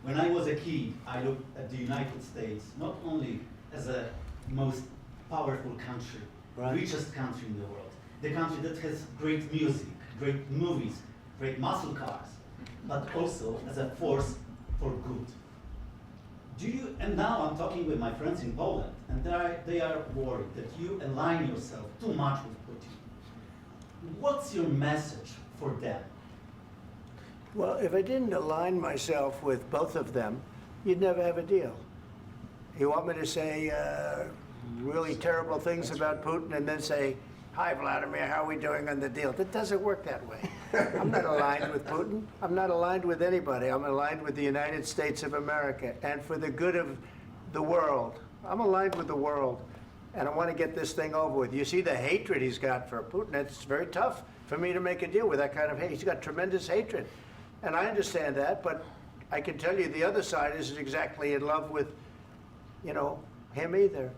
When I was a kid, I looked at the United States not only as a most powerful country, Right. richest country in the world, the country that has great music, great movies, great muscle cars, but also as a force for good. And now I'm talking with my friends in Poland, and they are worried that you align yourself too much with Putin. What's your message for them? Well, if I didn't align myself with both of them, you'd never have a deal. You want me to say really terrible things about Putin and then say, "Hi, Vladimir, how are we doing on the deal?" That doesn't work that way. I'm not aligned with Putin. I'm not aligned with anybody. I'm aligned with the United States of America and for the good of the world. I'm aligned with the world, and I want to get this thing over with. You see the hatred he's got for Putin. It's very tough for me to make a deal with that kind of hate. He's got tremendous hatred, and I understand that, but I can tell you the other side isn't exactly in love with, him either.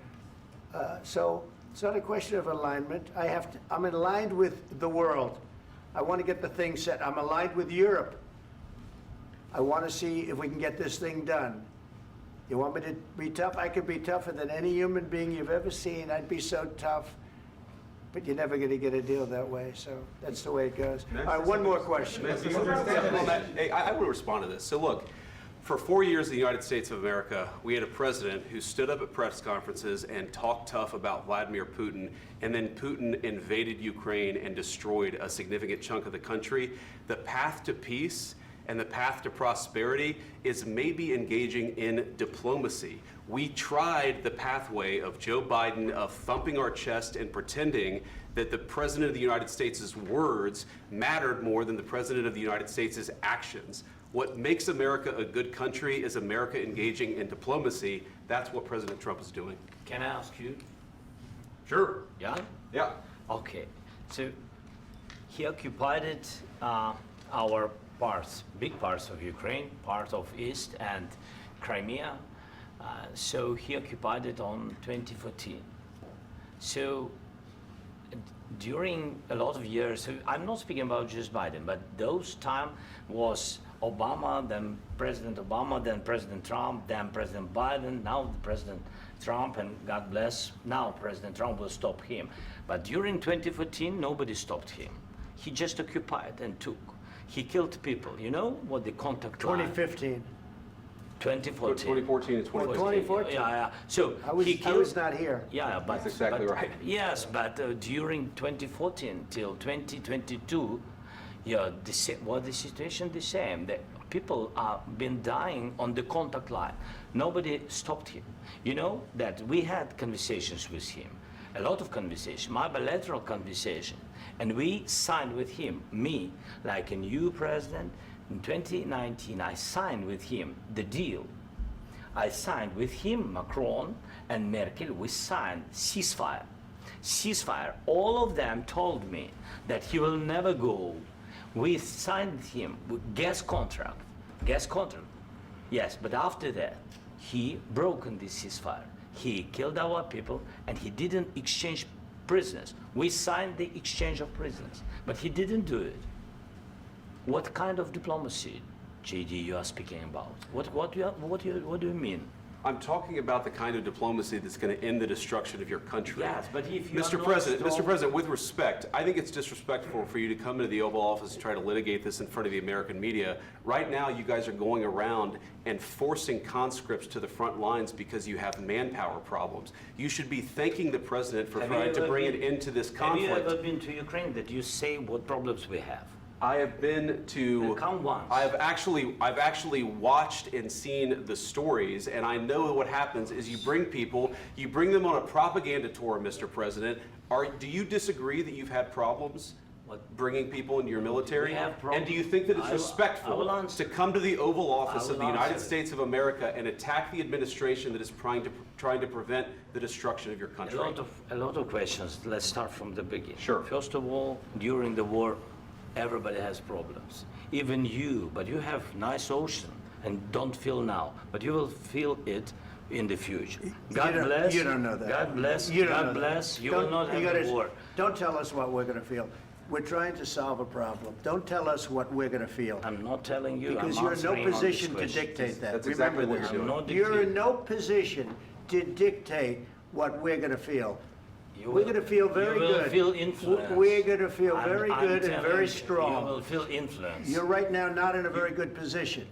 So it's not a question of alignment. I'm aligned with the world. I want to get the thing set. I'm aligned with Europe. I want to see if we can get this thing done. You want me to be tough? I could be tougher than any human being you've ever seen. I'd be so tough. But you're never going to get a deal that way, so that's the way it goes. All right, one more question. I would respond to this. So look, for 4 years in the United States of America, we had a president who stood up at press conferences and talked tough about Vladimir Putin, and then Putin invaded Ukraine and destroyed a significant chunk of the country. The path to peace and the path to prosperity is maybe engaging in diplomacy. We tried the pathway of Joe Biden of thumping our chest and pretending that the President of the United States' words mattered more than the President of the United States' actions. What makes America a good country is America engaging in diplomacy. That's what President Trump is doing. Can I ask you? Sure. Yeah? Yeah. Okay. So he occupied our parts, big parts of Ukraine, part of East and Crimea. So he occupied it on 2014. So during a lot of years, so I'm not speaking about just Biden, but those time was Obama, then President Obama, then President Trump, then President Biden, now President Trump, and God bless, now President Trump will stop him. But during 2014, nobody stopped him. He just occupied and took. He killed people. You know what the contact line? 2015. 2014. 2014 and 2015. 2014. Yeah. So I was not here. Yeah, but That's exactly right. Yes, but during 2014 till 2022, the situation the same. The people are been dying on the contact line. Nobody stopped him. You know that we had conversations with him, a lot of conversation, my bilateral conversation, and we signed with him, me, like a new president. In 2019, I signed with him the deal. I signed with him, Macron and Merkel, we signed ceasefire. Ceasefire. All of them told me that he will never go. We signed with him with gas contract. Gas contract. Yes, but after that, he broken this ceasefire. He killed our people and he didn't exchange prisoners. We signed the exchange of prisoners, but he didn't do it. What kind of diplomacy, JD, you are speaking about? What do you mean? I'm talking about the kind of diplomacy that's going to end the destruction of your country. Yes, but if you Mr. President, with respect, I think it's disrespectful for you to come into the Oval Office and try to litigate this in front of the American media. Right now, you guys are going around and forcing conscripts to the front lines because you have manpower problems. You should be thanking the President for trying to bring an end to this conflict. Have you ever been to Ukraine that you say what problems we have? I have been to. Come once. I've actually watched and seen the stories, and I know what happens is you bring them on a propaganda tour, Mr. President. Do you disagree that you've had problems bringing people into your military? We have problems. And do you think that it's respectful to come to the Oval Office of the United States of America and attack the administration that is trying to prevent the destruction of your country? A lot of questions. Let's start from the beginning. Sure. First of all, during the war, everybody has problems, even you, but you have nice ocean and don't feel now, but you will feel it in the future. God bless. You don't know that. God bless. You God bless. You will not have a war. Don't tell us what we're going to feel. We're trying to solve a problem. Don't tell us what we're going to feel. I'm not telling you. Because I'm you're in no answering on this position to question. dictate that. That's Remember exactly what this. you're doing. I'm not You're in dictating. no position to dictate what we're going to feel. You We're will- going to feel very you will good. feel influenced. We're going to feel I'm- very I'm good and telling very you, strong. You will feel influence. You're right now not in a very good position.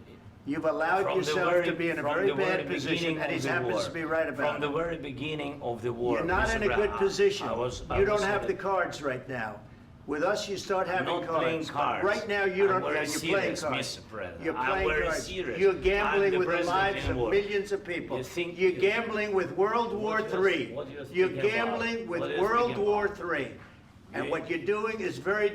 You've allowed From the yourself very- to be in a from very the very bad position, beginning and he of the happens war. to be right about From the it. very beginning of the war. You're not Mr. in a good Brown, position. I You was don't have the saying- cards right now. With us, you start having not cards. playing But cards. Right now, you I'm don't. very You're playing serious, cards. Mr. President. You're I'm playing very cards. serious. You're I'm gambling the with the president lives in of war. millions of people. You think- You're gambling with World War What do you- III. what do you You're think about? gambling with What do you World think War about? III. And You- what you're doing is very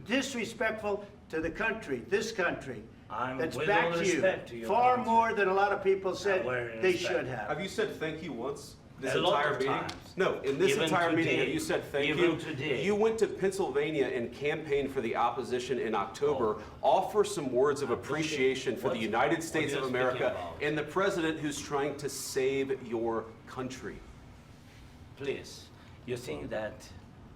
disrespectful to the country, this country. I'm That's with back all to you. respect to your Far country. more than a lot of people said very they respect. should have. Have you said thank you once? This A lot entire of meeting? times. No, in this Even entire meeting, have today. you said thank Even you? today. You went to Pennsylvania and campaigned for the opposition in October. Offer some words of appreciation for the What- United what States are of you America speaking about? and the president who's trying to save your country. Please, you think that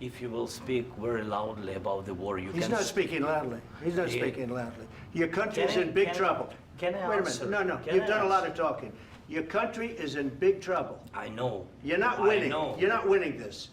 if you will speak very loudly about the war, you He's can... not speaking loudly. He's not Yeah. speaking loudly. Your country's Can I- in big can I- trouble. can I Wait a answer? minute. No, Can you've I done a lot answer? of talking. Your country is in big trouble. I know. You're not I winning. know. You're not winning this.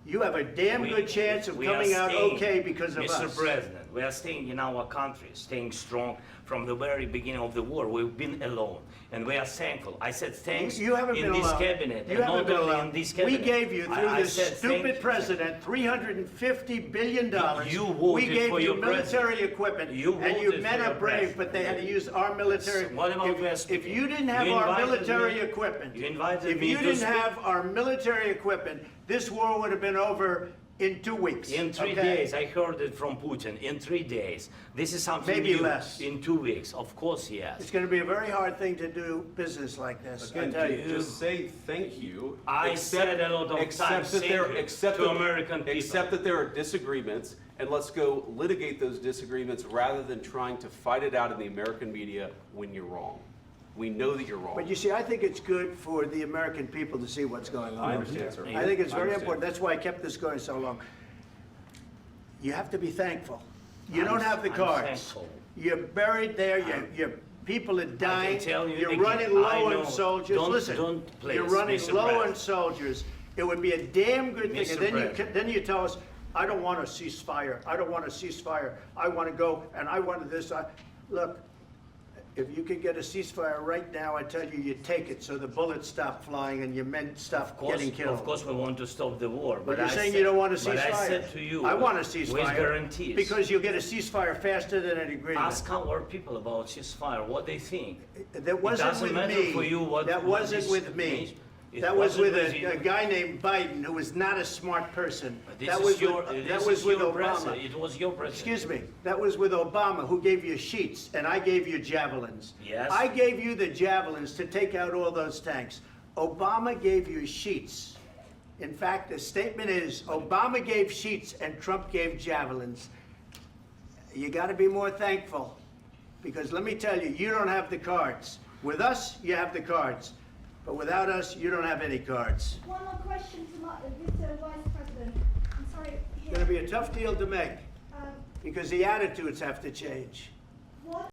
You have a damn We- good chance of we are coming out staying, okay because of Mr. us. President, we are staying in our country, staying strong from the very beginning of the war. We've been alone, and we are thankful. I said thanks You haven't in been this alone. cabinet, You and haven't not been only alone. in this We cabinet. gave you, through I this said thank stupid you. president, $350 billion. You voted We gave for you your military president. equipment, You and you voted men for are your brave, president. but they had to use our military. What about If- West If you didn't have You our invited military me- equipment, you invited if me you to didn't speak. have our military equipment, this war would have been over in 2 weeks. In 3 okay? days, I heard it from Putin. In 3 days, this is something Maybe new. less. In 2 weeks, of course, yes. It's going to be a very hard thing to do business like this, I Again, tell you. just say thank you. I said a lot of accept times that there- thank you accept to that- American people. Accept that there are disagreements, and let's go litigate those disagreements rather than trying to fight it out in the American media when you're wrong. We know that you're wrong. But you see, I think it's good for the American people to see what's going on. I understand, sir. I think it's I very understand. important. That's why I kept this going so long. You have to be thankful. You I'm- don't have the I'm cards. thankful. You're buried there, your people are dying. tell you You're again, running I low know. on soldiers. Don't- Listen, don't please, you're running Mr. low on President. soldiers. It would be a damn good thing. Mr. And then President. then you tell us, I don't want a ceasefire. I don't want a ceasefire. I want to go and I want this. Look, if you could get a ceasefire right now, I tell you, you take it so the bullets stop flying and your men stop getting killed. Of course, we want to stop the war. But you're I saying said- you don't want a ceasefire. But I said to you, I want a with ceasefire. guarantees. Because you'll get a ceasefire faster than an agreement. Ask our people about ceasefire, what they think. That wasn't doesn't with matter me. for you what- That what wasn't this with me. means. It That was wasn't with with you. a guy named Biden, who was not a smart person. But this That is was your, with, this that was is with your Obama. president. It was your president. Excuse me, that was with Obama, who gave you sheets, and I gave you javelins. Yes. I gave you the javelins to take out all those tanks. Obama gave you sheets. In fact, the statement is, Obama gave sheets and Trump gave javelins. You gotta be more thankful, because let me tell you, you don't have the cards. With us, you have the cards, but without us, you don't have any cards. One more question to Mr. Vice President. I'm sorry. It's gonna be a tough deal to make, Um, because the attitudes have to change. what